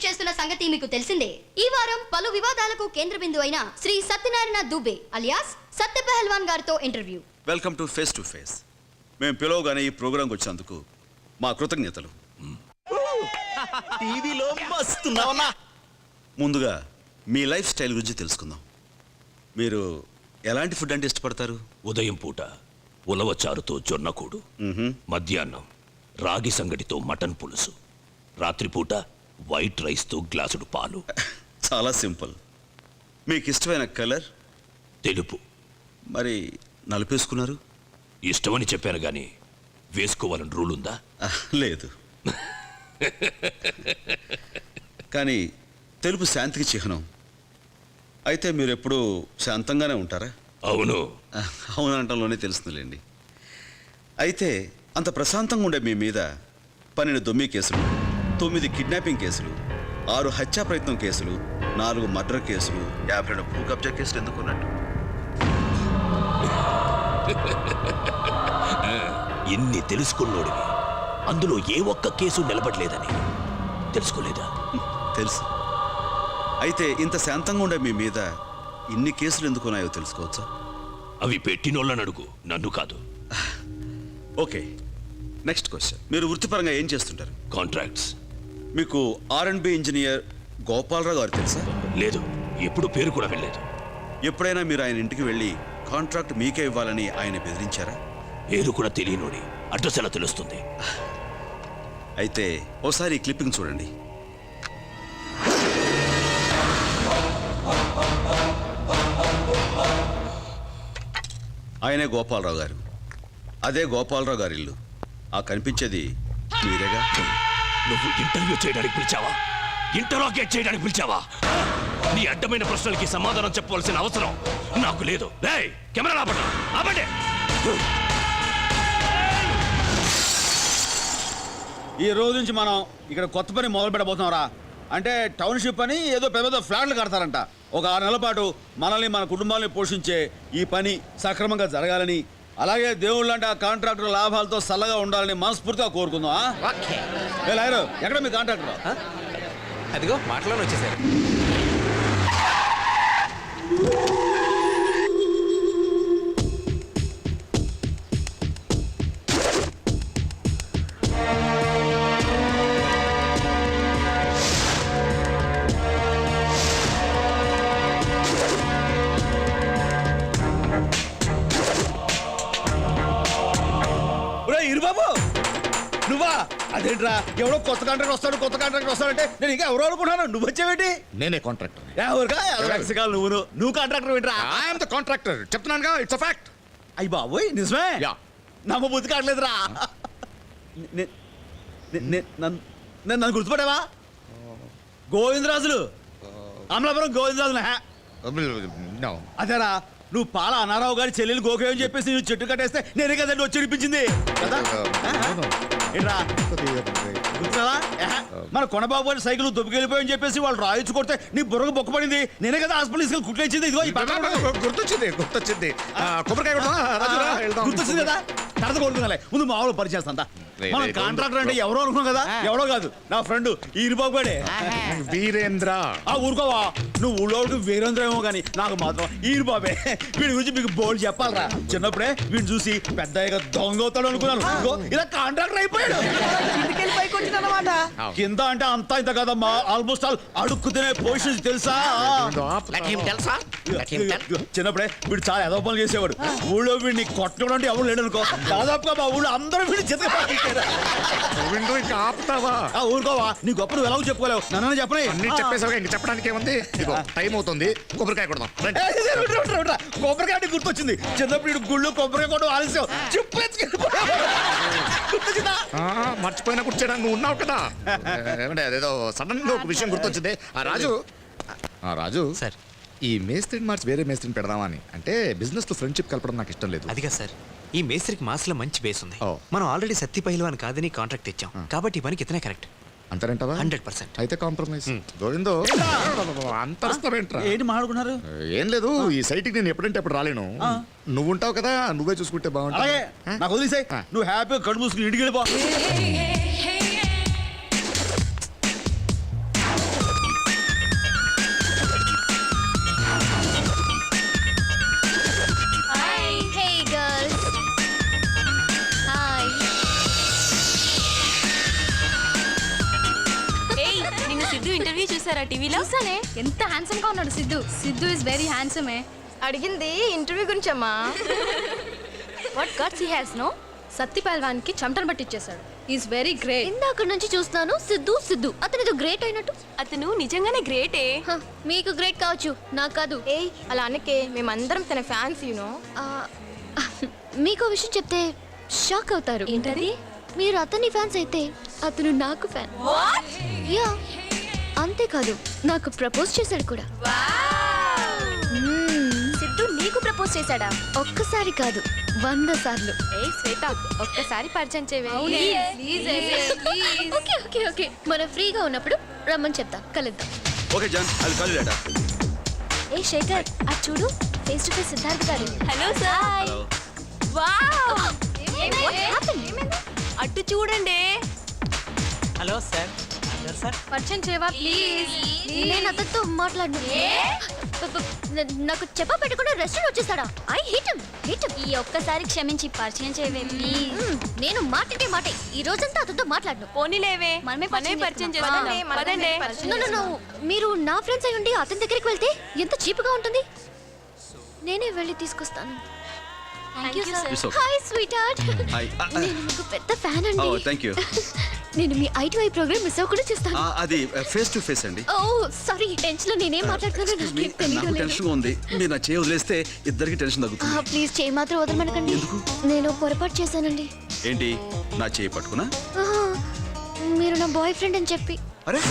చేస్తున్న సంగతి మీకు తెలిసిందే. ఈ వారం పలు వివాదాలకు కేంద్ర బిందువు అయిన శ్రీ సత్యనారాయణ దుబే అలియాస్ సత్య పహల్వాన్ గారితో interview. Welcome to face to face. మేము పిలవగానే ఈ ప్రోగ్రాంకి వచ్చినందుకు మా కృతజ్ఞతలు. ముందుగా మీ లైఫ్ స్టైల్ గురించి తెలుసుకుందాం. మీరు ఎలాంటి ఫుడ్ అంటే ఇష్టపడతారు? ఉదయం పూట ఉలవచారుతో జొన్నకూడు, మధ్యాహ్నం రాగి సంగటితో మటన్ పులుసు, రాత్రిపూట వైట్ రైస్తో గ్లాసుడు పాలు. చాలా సింపుల్. మీకు ఇష్టమైన కలర్? తెలుపు. మరి నలుపేసుకున్నారు? ఇష్టమని చెప్పాను గాని వేసుకోవాలని రూల్ ఉందా? లేదు. కానీ తెలుపు శాంతికి చిహ్నం. అయితే మీరు ఎప్పుడూ శాంతంగానే ఉంటారా? అవును. అవునంటంలోనే తెలుస్తుందిలేండి. అయితే అంత ప్రశాంతంగా ఉండే మీ మీద 12 దొమ్మి కేసులు, 9 కిడ్నాపింగ్ కేసులు, 6 హత్యా ప్రయత్నం కేసులు, 4 మర్డర్ కేసులు, 52 భూ కబ్జా కేసులు ఎందుకున్నట్టు? ఎన్ని తెలుసుకున్నోడివి, అందులో ఏ ఒక్క కేసు నిలబడలేదని తెలుసుకోలేదా? తెలుసు. అయితే ఇంత శాంతంగా ఉండే మీ మీద ఇన్ని కేసులు ఎందుకున్నాయో తెలుసుకోవచ్చా? అవి పెట్టినోళ్ళని అడుగు, నన్ను కాదు. Okay, next question. మీరు వృత్తిపరంగా ఏం చేస్తుంటారు? కాంట్రాక్ట్స్. మీకు R&B ఇంజనీర్ గోపాలరావు గారు తెలుసా? లేదు, ఎప్పుడు పేరు కూడా వెళ్ళలేదు. ఎప్పుడైనా మీరు ఆయన ఇంటికి వెళ్ళి కాంట్రాక్ట్ మీకే ఇవ్వాలని ఆయన బెదిరించారా? పేరు కూడా తెలియనోడి అడ్రస్ ఎలా తెలుస్తుంది? అయితే ఓసారి ఈ క్లిప్పింగ్ చూడండి. ఆయనే గోపాలరావు గారు. అదే గోపాలరావు గారి ఇల్లు. ఆ కనిపించేది మీరేగా? నువ్వు ఇంటర్వ్యూ చేయడానికి పిలిచావా? ఇంటరాగేట్ చేయడానికి పిలిచావా? నీ అడ్డమైన ప్రశ్నలకి సమాధానం చెప్పవలసిన అవసరం నాకు లేదు. కెమెరా ఆపండి. ఈ రోజు నుంచి మనం ఇక్కడ కొత్త పని మొదలు పెట్టబోతున్నారా? అంటే టౌన్షిప్ అని ఏదో పెద్ద ఫ్లాట్లు కడతారంట. ఒక 6 నెలల పాటు మనల్ని మన కుటుంబాలని పోషించే ఈ పని సక్రమంగా జరగాలని, అలాగే దేవుళ్ళు అంటే ఆ కాంట్రాక్టర్ లాభాలతో చల్లగా ఉండాలని మనస్ఫూర్తిగా కోరుకుందాం. లాయరు, ఎక్కడ మీ కాంట్రాక్టర్? అదిగో మాటలోనే వచ్చేసారు. ఇరుబాబు, నువ్వా? అదేంట్రా, ఎవడో కొత్త కాంట్రాక్టర్ వస్తాడంటే నేను ఇంకా ఎవరో అనుకుంటున్నాను. నువ్వు వచ్చావేంటి? నేనే కాంట్రాక్టర్. నువ్వు కాంట్రాక్టర్ ఏంట్రా? I'm the contractor. చెప్తున్నానుగా, ఇట్స్ అ ఫ్యాక్ట్. అయ్యి బాబోయ్, నిజమే? నమ్మ బుద్ధి కావట్లేదురా. నన్ను గుర్తుపట్టావా? గోవిందరాజులు, అమలాపురం గోవిందరాజులు. అదేరా, నువ్వు పాల అనారావు గారి చెల్లెలు గోకేయని చెప్పేసి నువ్వు చెట్టు కట్టేస్తే నేనే కదండి వచ్చి వినిపించింది కదా? గుర్తురా? మన కొనబాబు గారి సైకిల్ దుబ్బకెళ్ళిపోయని చెప్పేసి వాళ్ళు రాయించు కొడితే నీ బుర్రకు బొక్కపడింది. నేనే కదా హాస్పిటల్ తీసుకెళ్ళి కుట్లేసింది. ఇదిగో గుర్తొచ్చింది. కొబ్బరికాయ గుర్తొచ్చింది కదా? తర్వాత కోరుకుందా? ముందు మామూలు పరిచేస్తా. మన కాంట్రాక్టర్ అంటే ఎవరో అనుకున్నాం కదా? ఎవరో కాదు, నా ఫ్రెండ్ ఈరుబాబు గాడే. వీరేంద్ర. ఊరుకోవా, నువ్వు ఊళ్ళోకి వీరేంద్ర ఏమో కానీ నాకు మాత్రం ఈరుబాబే. వీడి గురించి మీకు బోల్డ్ చెప్పాలరా. చిన్నప్పుడే వీడిని చూసి పెద్ద దొంగ అవుతాడు అనుకున్నాను. ఇలా కాంట్రాక్టర్ అయిపోయాడు. కింద అంటే అంతా ఇంత కదమ్మా, ఆల్మోస్ట్ ఆల్ అడుక్కు తినే పొజిషన్ తెలుసా? చిన్నప్పుడే వీడు చాలా ఎదో పనులు చేసేవాడు. ఊళ్ళో వీడిని కొట్టడం అంటే ఎవరు లేడు అనుకో. దాదాపుగా మా ఊళ్ళో అందరూ వీడిని చెత్త. ఊరుకోవా, నీ గొప్ప నువ్వు ఎలా చెప్పుకోలేవు, నన్ను చెప్పలే. చెప్పేసావు, ఇంక చెప్పడానికి ఏముంది? టైం అవుతుంది, కొబ్బరికాయ కొడదాం. కొబ్బరికాయ అంటే గుర్తొచ్చింది. చిన్నప్పుడు గుళ్ళు కొబ్బరికాయ కొట్టడం ఆలస్యం. మర్చిపోయినా కూర్చోడానికి నువ్వు ఉన్నావు కదా. అదేదో సడన్ గా ఒక విషయం గుర్తొచ్చింది. ఆ రాజు సార్, ఈ మేస్త్రిని మార్చి వేరే మేస్త్రిని పెడదామని. అంటే బిజినెస్ లో ఫ్రెండ్షిప్ కలపడం నాకు ఇష్టం లేదు. అదిగా సార్, ఈ మేస్త్రికి మాస్ లో మంచి బేస్ ఉంది. మనం ఆల్రెడీ సత్తి పహిల్వాన్ కాదని కాంట్రాక్ట్ ఇచ్చాం కాబట్టి ఈ పనికి ఇతనే కరెక్ట్. అంటారంటావా? 100%. అయితే కాంప్రమైజ్. గోవిందో, అంతరేంట్రా? ఏంటి మాట్లాడుకున్నారు? ఏం లేదు, ఈ సైట్కి నేను ఎప్పుడంటే అప్పుడు రాలేను. నువ్వు ఉంటావు కదా, నువ్వే చూసుకుంటే బాగుంటుంది. నాకు వదిలేసాయి, నువ్వు హ్యాపీగా కడుపు మూసుకుని ఇంటికి వెళ్ళిపో. చూసారా టీవీలో? చూసానే, ఎంత హ్యాండ్సమ్ గా ఉన్నాడు Siddhu. Siddhu is very handsome. అడిగింది ఇంటర్వ్యూ గురించమ్మా. What guts he has no. Satti Pahalwan కి చెమటను పట్టించేశాడు. Is very great. ఇందాక నుంచి చూస్తున్నాను సిద్ధు సిద్ధు. అతను ఏదో గ్రేట్ అయినట్టు. అతను నిజంగానే గ్రేటే. హ, మీకు గ్రేట్ కావచ్చు, నాకు కాదు. ఏయ్ అలా అనకే, మేమందరం తన ఫ్యాన్స్ యూనో. ఆ, మీకు ఓ విషయం చెప్తే షాక్ అవుతారు. ఏంటది? మీరు అతని ఫ్యాన్స్ అయితే అతను నాకు ఫ్యాన్. యా, అంతేకాదు నాకు ప్రపోజ్ చేశాడు కూడా. సిద్ధు నీకు ప్రపోజ్ చేశాడా? ఒక్కసారి కాదు 100 సార్లు. ఏ శ్వేత, ఒక్కసారి పరిచయం చేయవే. ఓకే ఓకే ఓకే, మనం ఫ్రీగా ఉన్నప్పుడు రమ్మని చెప్తాం, కలుద్దాం. ఓకే జాన్, అది కాల్ డేటా. ఏ శేఖర్, అది చూడు, ఫేస్ టు ఫేస్ సిద్ధార్థ్ గారు. Hello sir. Hello. Wow, What happened? అటు చూడండి. Hello sir. సార్ పరిచయం చేయవా ప్లీజ్? నేను అతనితో మాట్లాడను. నాకు చెప్ప పెట్టకుండా రెస్టారెంట్ వచ్చేస్తాడా? I hate him. ఈ ఒక్కసారి క్షమించి పరిచయం చేయవే ప్లీజ్. నేను మాటంటే మాటే, ఈ రోజంతా అతనితో మాట్లాడను. పోనీలేవే, మనమే పరిచయం చేద్దాం. పదండి. No, మీరు నా ఫ్రెండ్స్ అయి ఉండి అతని దగ్గరికి వెళ్తే ఎంత చీప్గా ఉంటుంది. నేనే వెళ్ళి తీసుకొస్తాను. It's okay. Hi sweet heart. Hi. నేను మీకు పెద్ద ఫ్యాన్ అండి. Oh, thank you. నేను మీ ఐ ప్రోగ్రామ్ మిస్ అవ్వకుండా చూస్తాను. అది ఫేస్ టు ఫేస్ అండి. ఓ సారీ, టెన్షన్ లో నేనేం మాట్లాడుతున్నానో నాకేం నాకు తెలియడం లేదు. టెన్షన్ గా ఉంది. మీరు నా చేయి వదిలేస్తే ఇద్దరికి టెన్షన్ తగ్గుతుంది. ప్లీజ్ చేయి మాత్రం వదలమనకండి. నేను పొరపాటు చేశానండి. ఏంటి, నా చేయి పట్టుకున్నా? ఆహా, మీరు నా బాయ్ ఫ్రెండ్ అని చెప్పి. అరే,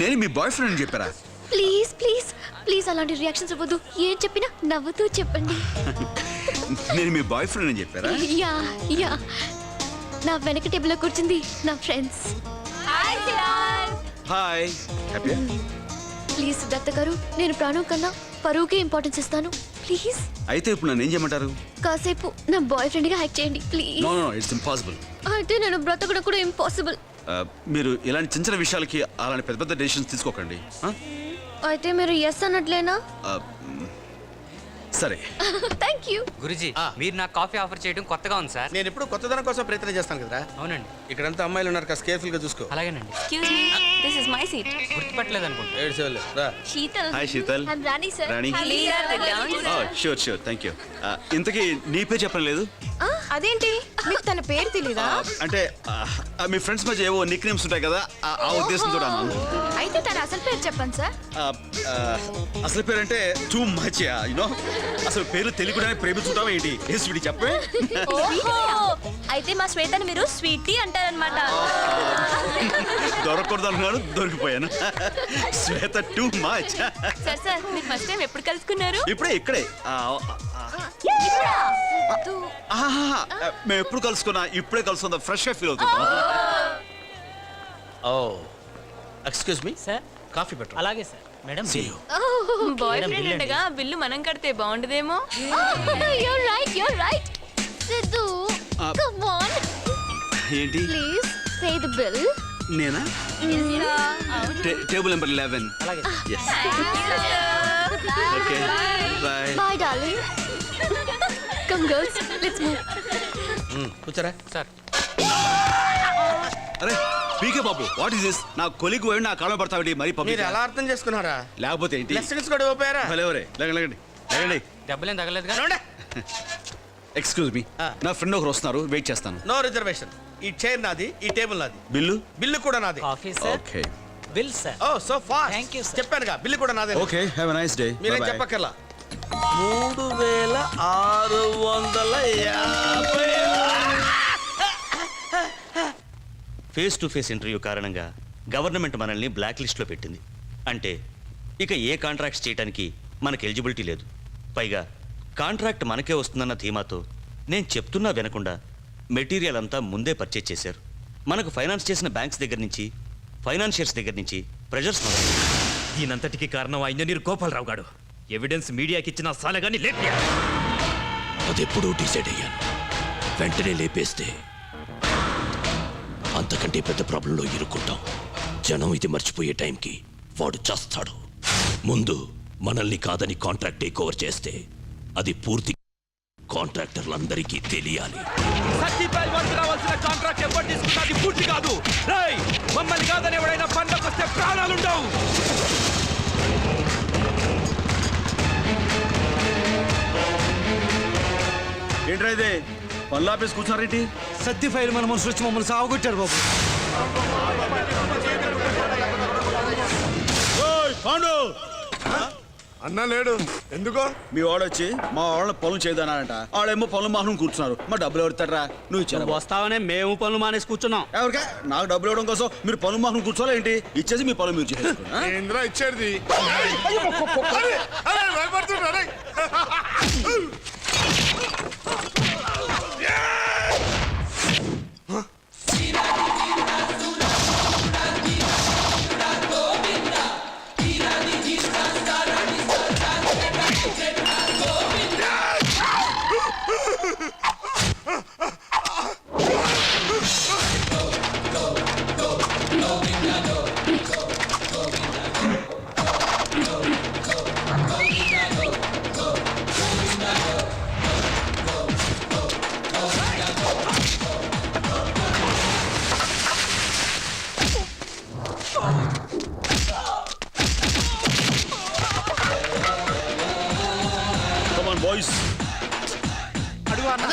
నేను మీ బాయ్ ఫ్రెండ్ అని చెప్పారా? ప్లీజ్ ప్లీజ్ ప్లీజ్ అలాంటి రియాక్షన్స్ ఇవ్వద్దు. ఏం చెప్పినా నవ్వుతూ చెప్పండి. నేను మీ బాయ్ ఫ్రెండ్ అని చెప్పారా? యా యా, నా వెనక టేబుల్లో కూర్చుంది నా friends. Hi, happy. Please Siddhartha గారు, నేను ప్రాణం కన్నా పరువుకే ఇంపార్టెన్స్ ఇస్తాను. ప్లీజ్ అయితే ఇప్పుడు నన్ను ఏం చేయమంటారు? కాసేపు నా బాయ్ ఫ్రెండ్ గా యాక్ట్ చేయండి ప్లీజ్. No it's impossible. అయితే నేను బ్రతకడం కూడా ఇంపాసిబుల్. మీరు ఇలాంటి చిన్న చిన్న విషయాలకి అలాంటి పెద్ద పెద్ద డెసిషన్స్ తీసుకోకండి. అయితే మీరు ఎస్ అన్నట్లేనా? సరే. Thank you. గురుజీ, మీరు నాకు కాఫీ ఆఫర్ చేయడం కొత్తగా ఉంది సార్. నేను ఎప్పుడు కొత్తదనం కోసం ప్రయత్నం చేస్తాను కదరా. అవునండి. ఇక్కడంతా అమ్మాయిలు ఉన్నారు, కాస్త కేర్ఫుల్ గా చూసుకో. అలాగేనండి. Excuse me, this is my seat. గుర్తుపట్టలేదు అనుకుంటా. ఏడ్చేవాళ్ళు రా. Sheetal. Hi Sheetal. I'm Rani sir. Rani. Sure thank you. ఇంతకీ నీ పేరు చెప్పలేదు? అదేంటి, మీకు తన పేరు తెలీదా? అంటే మీ ఫ్రెండ్స్ మధ్య ఏవో నిక్ నేమ్స్ ఉంటాయి కదా, ఆ ఉద్దేశంతో అన్నాను. అయితే తన అసలు పేరు చెప్పండి సార్. అసలు పేరు అంటే టూ మచ్ యూనో. అసలు పేరు తెలియకుండానే ప్రేమించుకుంటావా ఏంటి? ఏ స్వీటీ చెప్పే. అయితే మా శ్వేతని మీరు స్వీటీ అంటారనమాట. దొరకకూడదు అనుకున్నాను, దొరికిపోయాను. శ్వేత టూ మచ్. సార్ మీరు ఫస్ట్ టైం ఎప్పుడు కలుసుకున్నారు? ఇక్కడే మేము ఎప్పుడు కలుసుకున్నా ఇప్పుడే కలుసుకుందాం, ఫ్రెష్ గా ఫీల్ అవుతున్నాం. Oh excuse me sir, coffee పెట్టు. అలాగే సార్. మేడం, బాయ్ ఫ్రెండ్ ఉండగా బిల్లు మనం కడితే బాగుండదేమో. You're right. Siddhu, come on. ఏంటి? Please pay the bill. నేనా? Table number 11. అలాగే. Okay, bye. Bye, darling. Come, girls. Let's move. కూర్చోరా. సార్, అరే పీకే బాబు, వాట్ ఇస్ దిస్? నా కొలిగ్ పోయి నా కాలం పడతావిటి మరి మీరు పబ్లిక్. ఎలా అర్థం చేసుకున్నారా? లేకపోతే ఏంటి? లెసన్స్ కూడా ఓపారా? భలేవరే, లేకండి. దెబ్బలేం తగలేదుగా. ఎక్స్క్యూజ్ మీ, ఆ. నా ఫ్రెండ్ ఒకరు వస్తున్నారు, వెయిట్ చేస్తాను. No reservation. ఈ చైర్ నాది, ఈ టేబుల్ నాది, బిల్లు? బిల్లు కూడా నాది. Coffee sir. Okay bill sir. Oh so fast. Thank you, sir. చెప్పానుగా, బిల్లు కూడా నాదే. Okay, have a nice day. మీరేం చెప్పక్కర్లా. 3650. ఫేస్ టు ఫేస్ ఇంటర్వ్యూ కారణంగా గవర్నమెంట్ మనల్ని బ్లాక్ లిస్ట్లో పెట్టింది. అంటే ఇక ఏ కాంట్రాక్ట్స్ చేయడానికి మనకు ఎలిజిబిలిటీ లేదు. పైగా కాంట్రాక్ట్ మనకే వస్తుందన్న ధీమాతో నేను చెప్తున్నా వినకుండా మెటీరియల్ అంతా ముందే పర్చేజ్ చేశారు. మనకు ఫైనాన్స్ చేసిన బ్యాంక్స్ దగ్గర నుంచి, ఫైనాన్షియర్స్ దగ్గర నుంచి ప్రెజర్స్ మొదలు. దీనంతటికి కారణం ఆ ఇంజనీర్ గోపాలరావు గాడు. ఎవిడెన్స్ మీడియాకి ఇచ్చిన సాలగాని లేపే. అదెప్పుడూ డిసైడ్ అయ్యాను. వెంటనే లేపేస్తే అంతకంటే పెద్ద ప్రాబ్లంలో ఇరుక్కుంటాం. జనం ఇది మర్చిపోయే టైంకి వాడు చేస్తాడు. ముందు మనల్ని కాదని కాంట్రాక్ట్ టేక్ ఓవర్ చేస్తే అది పూర్తి కాంట్రాక్టర్లందరికీ తెలియాలి. రావాల్సిన కాంట్రాక్ట్ ఎవరు తీసుకున్నది పూర్తి కాదు. మమ్మల్ని కాదని ఎవడైనా పండకొస్తే ప్రాణాలుండవు. ఏంట్రా ఇదే పనులు ఆపేసి కూర్చున్నారేంటి? సత్తి ఫైల్ మన మనుషులు వచ్చి మమ్మల్ని సాగుకొచ్చారు బాబు. ఓయ్, పాండు! అన్నా లేడు ఎందుకో మీ వాడొచ్చి మా వాళ్ళ పనులు చేయదన్నారంట. వాళ్ళేమో పనులు మాత్రం కూర్చున్నారు. మా డబ్బులు ఎవరుతారా? నువ్వు ఇచ్చారు. వస్తావనే మేము పనులు మానేసి కూర్చున్నాం. ఎవరికా? నాకు డబ్బులు ఇవ్వడం కోసం మీరు పనులు మాత్రం కూర్చోవాలా ఏంటి? ఇచ్చేసి మీ పనులు మీరు చేసుకోండి. ఆ? ఏంద్రా ఇచ్చేది? భయపడుతున్నా. Come on, boys. అడుగు అన్న.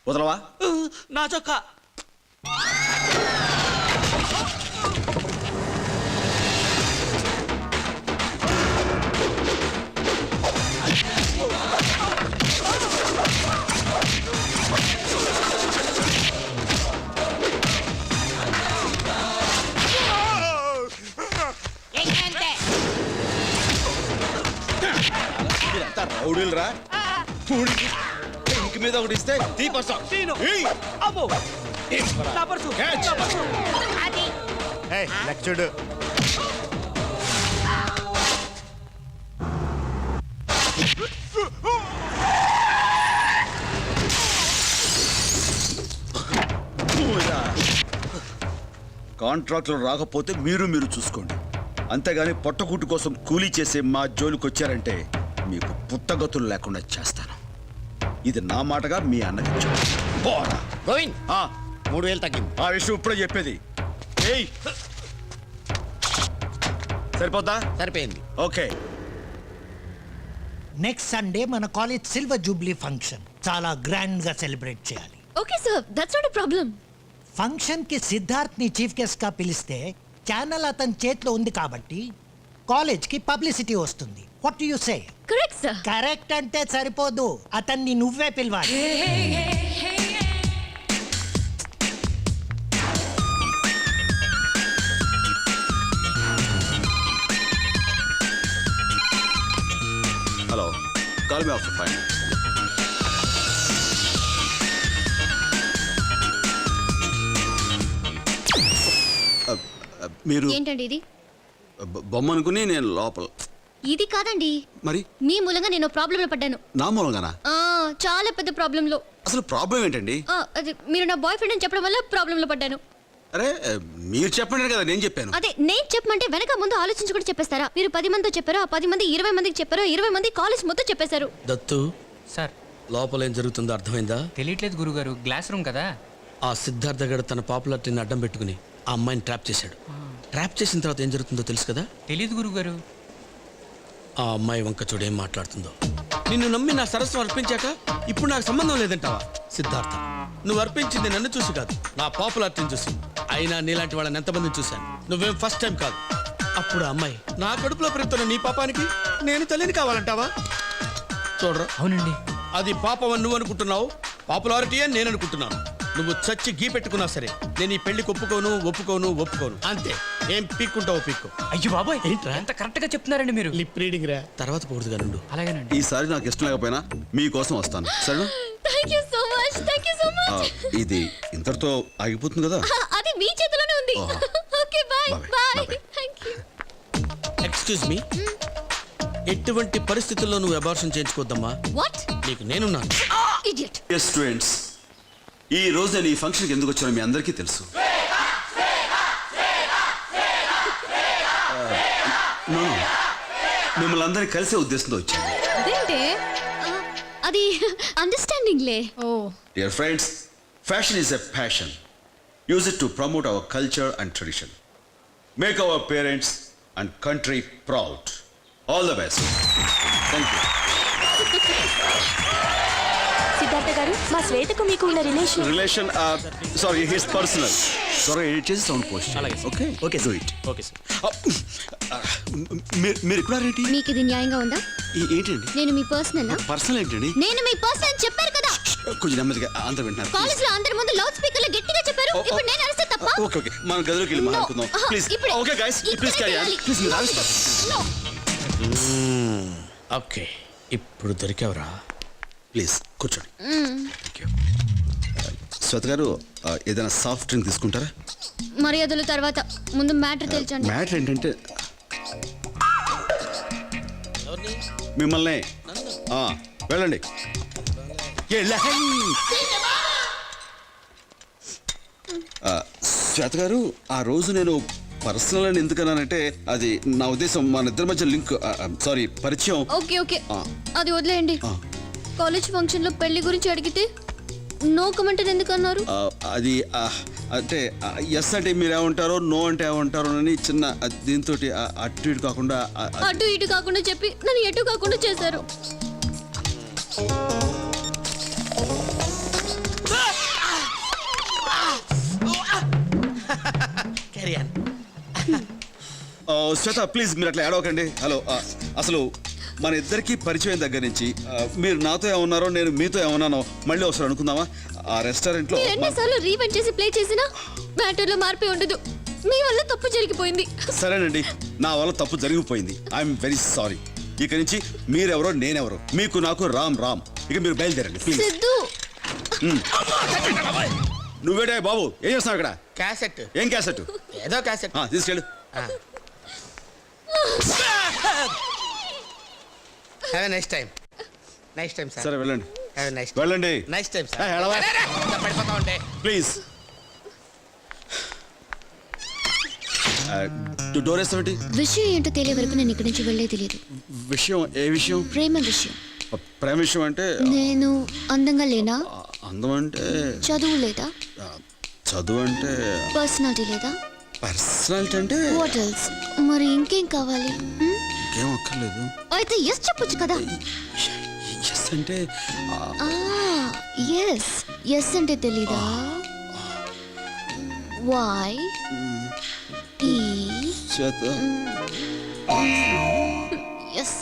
వదలవా? నా చొక్కా. మీరంతా రౌడీలు రా. ఇంక మీద ఒకటి ఇస్తే తీపస్తా. లెక్క చూడు. కాంట్రాక్టులు రాకపోతే మీరు చూసుకోండి. అంతేగాని పొట్టకూటి కోసం కూలీ చేసే మా జోలికి వచ్చారంటే మీకు పుట్టగతులు లేకుండా చేస్తాను. ఇది నా మాటగా మీ అన్నకి గోవింద్ 3000 తగ్గింది. ఆ విషయం ఇప్పుడే చెప్పేది. ఏయ్, సరిపోద్దా? సరిపోయింది. ఓకే. నెక్స్ట్ సండే మన కాలేజ్ సిల్వర్ జూబ్లీ ఫంక్షన్ చాలా గ్రాండ్ గా సెలబ్రేట్ చేయాలి. Okay sir, that's not a problem. Function కి సిద్ధార్థ్ ని చీఫ్ గెస్ట్ గా పిలిస్తే ఛానల్ అతని చేతిలో ఉంది కాబట్టి కాలేజ్ కి పబ్లిసిటీ వస్తుంది. What do you say? Correct sir. Correct అంటే సరిపోదు, అతన్ని నువ్వే పిలవాలి. Hello, call me after 5. మీరు ఏంటండి ఇది? బొమ్మ అనుకుని నేను లోపల. ఇది కాదండి, మరి మీ మూలంగా నేను ప్రాబ్లంలో పడ్డాను. నా మూలంగానా? చాలా పెద్ద ప్రాబ్లంలో. అసలు ప్రాబ్లం ఏంటండి? అది మీరు నా బాయ్ ఫ్రెండ్ అని చెప్పడం వల్ల ప్రాబ్లంలో పడ్డాను. అరే మీరు చెప్పండి కదా, నేను చెప్పాను. అదే నేను చెప్పమంటే వెనక ముందు ఆలోచించి కూడా చెప్పేస్తారా? మీరు 10 మందితో చెప్పారు, ఆ 10 మంది 20 మందికి చెప్పారు, 20 మంది కాలేజ్ మొత్తం చెప్పేశారు. దత్తు, సార్ లోపల ఏం జరుగుతుందో అర్థమైందా? తెలియట్లేదు గురుగారు, గ్లాస్ రూమ్ కదా. ఆ సిద్ధార్థ గడు తన పాపులారిటీని అడ్డం పెట్టుకుని ఆ అమ్మాయిని ట్రాప్ చేశాడు. ట్రాప్ చేసిన తర్వాత ఏం జరుగుతుందో తెలుసు కదా? తెలియదు గురుగారు. ఆ అమ్మాయి వంక చూడేం మాట్లాడుతుందో. నిన్ను నమ్మి నా సరస్సు అర్పించాక ఇప్పుడు నాకు సంబంధం లేదంటావా? సిద్ధార్థ, నువ్వు అర్పించింది నన్ను చూసి కాదు, నా పాపులారిటీని చూసి. అయినా నీలాంటి వాళ్ళని ఎంతమందిని చూశాను, నువ్వేం ఫస్ట్ టైం కాదు. అప్పుడు ఆ అమ్మాయి నా కడుపులో పెరుగుతున్న నీ పాపానికి నేను తల్లిని కావాలంటావా? చూడరా, అవునండి, అది పాపం అని నువ్వు అనుకుంటున్నావు, పాపులారిటీ అని నేను అనుకుంటున్నాను. నువ్వు చచ్చి గీ పెట్టుకున్నా సరే నేను ఈ పెళ్లికి ఒప్పుకోను. అంతే. ఏం పీక్కుంటావు పీక్కు. అయ్యో బాబాయ్, ఏంట్రా ఎంత కరెక్ట్ గా చెప్తున్నారండి మీరు. లిప్ రీడింగ్ రా, తర్వాత పోకూడదుగా నుండు. అలాగేనండి. ఈసారి నాకు ఇష్టం లేకపోయినా మీకోసం వస్తాను, సరేనా? Thank you so much. ఇది ఇంతటితో ఆగిపోతుంది కదా? అది మీ చేతిలోనే ఉంది. Okay, bye bye. Thank you. Excuse me, ఎటువంటి పరిస్థితుల్లో నువ్వు అబార్షన్ చేయించుకోవద్దమ్మా. వాట్? నీకు నేనున్నాను. ఇడియట్. ఎస్ స్టూడెంట్స్, ఈ రోజు నేను ఈ ఫంక్షన్కి ఎందుకు వచ్చానో మీ అందరికీ తెలుసు. మిమ్మల్ని అందరినీ కలిసే ఉద్దేశంతో వచ్చాను. అదేంటి? అది అండర్స్టాండింగ్లే. Oh dear friends, fashion is a passion. Use it to promote our culture and tradition. Make our parents and country proud. All the best. Thank you. Siddhartha garu, మా శ్వేతకు మీకు ఉన్న relation relation sorry his personal. Sorry edit చేసి sound post. Okay okay do it. Okay sir. మీరు ఇక్కడ రేటి మీకు ఇది న్యాయంగా ఉందా? ఏంటండి నేను మీ పర్సనల్ పర్సనల్ ఏంటండి? నేను మీ పర్సనల్ చెప్పారు కదా. కొంచెం నెమ్మదిగా అందరూ వింటున్నారు. కాలేజ్ లో అందరి ముందు లౌడ్ స్పీకర్ లో గట్టిగా చెప్పారు. ఇప్పుడు నేను అరిస్తే తప్ప? ఓకే ఓకే మనం గదిలోకి వెళ్ళి మాట్లాడుకుందాం please. Okay guys please carry on. Please మీరు ఆగండి. ఓకే ఇప్పుడు దొరికావురా. ప్లీజ్ కూర్చోండి. Thank you. శ్వేత గారు ఏదైనా సాఫ్ట్ డ్రింక్ తీసుకుంటారా? మర్యాదలు తర్వాత, ముందు మ్యాటర్ తెలియచండి. మ్యాటర్ ఏంటంటే మిమ్మల్ని వెళ్ళండి. శ్వేత గారు ఆ రోజు నేను పర్సనల్ అని ఎందుకన్నానంటే అది నా ఉద్దేశం మన ఇద్దరి మధ్య లింక్ సారీ పరిచయం. ఓకే ఓకే అది వదిలేయండి. కాలేజ్ ఫంక్షన్ లో పెళ్లి గురించి అడిగితే నో కమెంట్ ఎందుకు అన్నారు? అది అంటే ఎస్ అంటే మీరు ఏమంటారో, నో అంటే ఏమంటారో అని చిన్న దీంతో అటు ఇటు కాకుండా అటు ఇటు కాకుండా చెప్పి నన్ను ఎటు కాకుండా చేశారు. శ్వేత ప్లీజ్ మీరు అట్లా ఏడవకండి. హలో అసలు మన ఇద్దరికి పరిచయం దగ్గర నుంచి మీరు నాతో ఏమన్నారో నేను మీతో ఏమన్నానో మళ్ళీ ఒకసారి అనుకుందామా? ఆ రెస్టారెంట్లో ఎన్నిసార్లు రీవెంట్ చేసి ప్లే చేసినా మ్యాటర్లో మార్పే ఉండదు. మీ వల్ల తప్పు జరిగిపోయింది. సరేనండి, నా వల్ల తప్పు జరిగిపోయింది. I'm very sorry. ఇక నుంచి మీరెవరో నేనెవరో, మీకు నాకు రామ్ రామ్. ఇక మీరు బయలుదేరండి ప్లీజ్. సిద్ధు నువ్వేడే బాబు ఏం చేస్తున్నావు ఇక్కడ? క్యాసెట్. ఏం క్యాసెట్? ఏదో క్యాసెట్. తీసుకెళ్ళు. Have a nice time. Nice time sir. సరే వెళ్ళండి. హ్యావ్ ఎ నైస్ వెళ్ళండి. Nice time sir. పడిపోతా ఉంటే ప్లీజ్. డోర్ వేస్తామండి. విషయం ఏంటో తెలియ వరకు నేను ఇక్కడి నుంచి వెళ్ళే తెలియదు. విషయం ఏ విషయం? ప్రేమ విషయం. ప్రేమ విషయం అంటే నేను అందంగా లేనా? అందం అంటే చదువు లేదా? చదువు అంటే పర్సనాలిటీ లేదా? పర్సనాలిటీ అంటే వాట్ ఎల్స్? మరి ఇంకేం కావాలి? ఇంకేం అక్కర్లేదు. అయితే ఎస్ చెప్పొచ్చు కదా. ఎస్ అంటే ఎస్ ఎస్ అంటే తెలీదా? వై ఈ చేత ఎస్.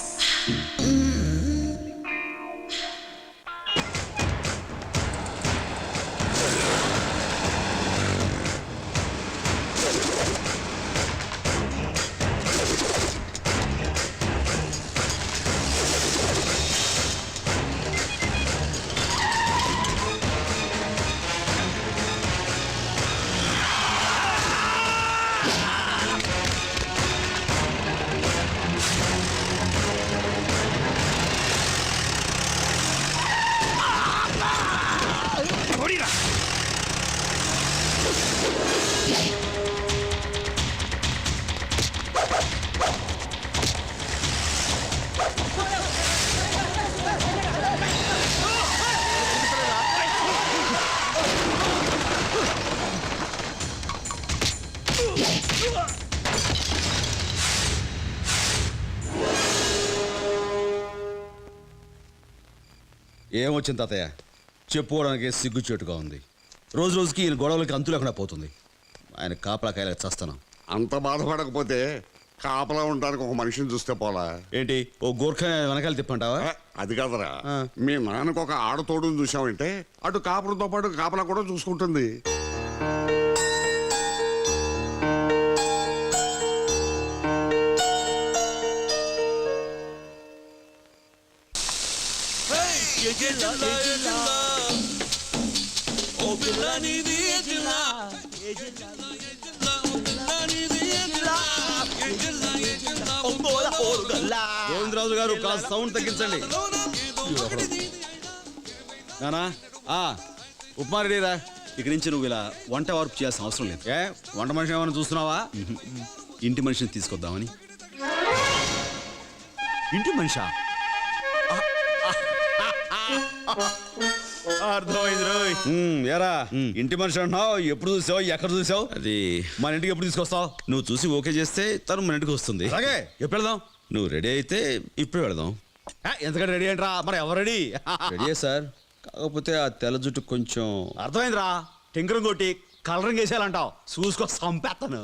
ఏమొచ్చింది తాతయ్య? చెప్పుకోవడానికి సిగ్గుచేటుగా ఉంది. రోజు రోజుకి ఈయన గొడవలకి అంతు లేకుండా పోతుంది. ఆయన కాపలా కాయలకు చేస్తాను. అంత బాధపడకపోతే కాపలా ఉండడానికి ఒక మనిషిని చూస్తే పోలా ఏంటి ఓ గోర్ఖా వెనకాల తిప్పంటావా? అది కాదరా, మీ నాన్నకు ఒక ఆడతోడుని చూసావంటే అటు కాపులతో పాటు కాపలా కూడా చూసుకుంటుంది. గోవిందరాజు గారు కాస్త సౌండ్ తగ్గించండి. నానా ఉప్మా రెడీరా. ఇక నుంచి నువ్వు ఇలా వంట వార్పు చేయాల్సిన అవసరం లేదు. ఏ వంట మనిషి ఏమైనా చూస్తున్నావా? ఇంటి మనిషిని తీసుకొద్దామని. ఇంటి మనిషా అర్థమైంది రోయ్. ఏరా ఇంటి మనిషి అంటున్నావు, ఎప్పుడు చూసావు, ఎక్కడ చూసావు? అది మన ఇంటికి ఎప్పుడు తీసుకొస్తావు? నువ్వు చూసి ఓకే చేస్తే తను మన ఇంటికి వస్తుంది. అలాగే ఎప్పుడు వెళ్దాం? నువ్వు రెడీ అయితే ఇప్పుడే వెళదాం. ఎంతకంటే రెడీ ఏంట్రా? మరి ఎవరు రెడీ? రెడీయే సార్, కాకపోతే ఆ తెల్ల జుట్టు కొంచెం అర్థమైందిరా, టింకరం కొట్టి కలరింగ్ వేసేయాలంటావు, చూసుకో సంపేస్తాను.